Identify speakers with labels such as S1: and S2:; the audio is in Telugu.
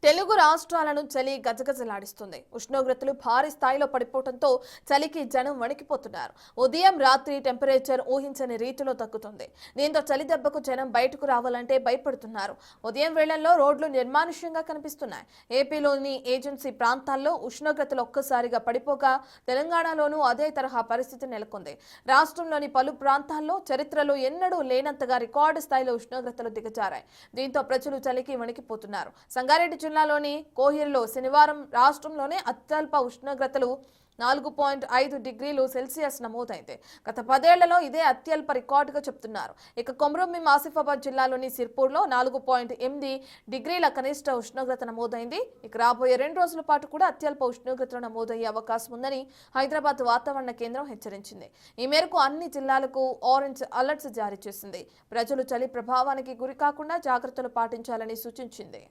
S1: తెలుగు రాష్ట్రాలను చలి గజగజలాడిస్తుంది. ఉష్ణోగ్రతలు భారీ స్థాయిలో పడిపోవడంతో చలికి జనం వణికిపోతున్నారు. ఉదయం రాత్రి టెంపరేచర్ ఊహించని రీతిలో తగ్గుతుంది. దీంతో చలి దెబ్బకు జనం బయటకు రావాలంటే భయపడుతున్నారు. ఉదయం వేళల్లో రోడ్లు నిర్మానుష్యంగా కనిపిస్తున్నాయి. ఏపీలోని ఏజెన్సీ ప్రాంతాల్లో ఉష్ణోగ్రతలు ఒక్కసారిగా పడిపోగా తెలంగాణలోనూ అదే తరహా పరిస్థితి నెలకొంది. రాష్ట్రంలోని పలు ప్రాంతాల్లో చరిత్రలో ఎన్నడూ లేనంతగా రికార్డు స్థాయిలో ఉష్ణోగ్రతలు దిగజారాయి. దీంతో ప్రజలు చలికి వణికిపోతున్నారు. సంగారెడ్డి జిల్లాలోని కోహిర్లో శనివారం రాష్ట్రంలోనే అత్యల్ప ఉష్ణోగ్రతలు 4.5 డిగ్రీలు సెల్సియస్ నమోదైంది. గత 10 ఏళ్లలో ఇదే అత్యల్ప రికార్డుగా చెప్తున్నారు. ఇక కొమరంభీం ఆసిఫాబాద్ జిల్లాలోని సిర్పూర్లో 4.8 డిగ్రీల కనిష్ట ఉష్ణోగ్రత నమోదైంది. ఇక రాబోయే 2 రోజుల పాటు కూడా అత్యల్ప ఉష్ణోగ్రతలు నమోదయ్యే అవకాశం ఉందని హైదరాబాద్ వాతావరణ కేంద్రం హెచ్చరించింది. ఈ మేరకు అన్ని జిల్లాలకు ఆరెంజ్ అలర్ట్స్ జారీ చేసింది. ప్రజలు చలి ప్రభావానికి గురి కాకుండా జాగ్రత్తలు పాటించాలని సూచించింది.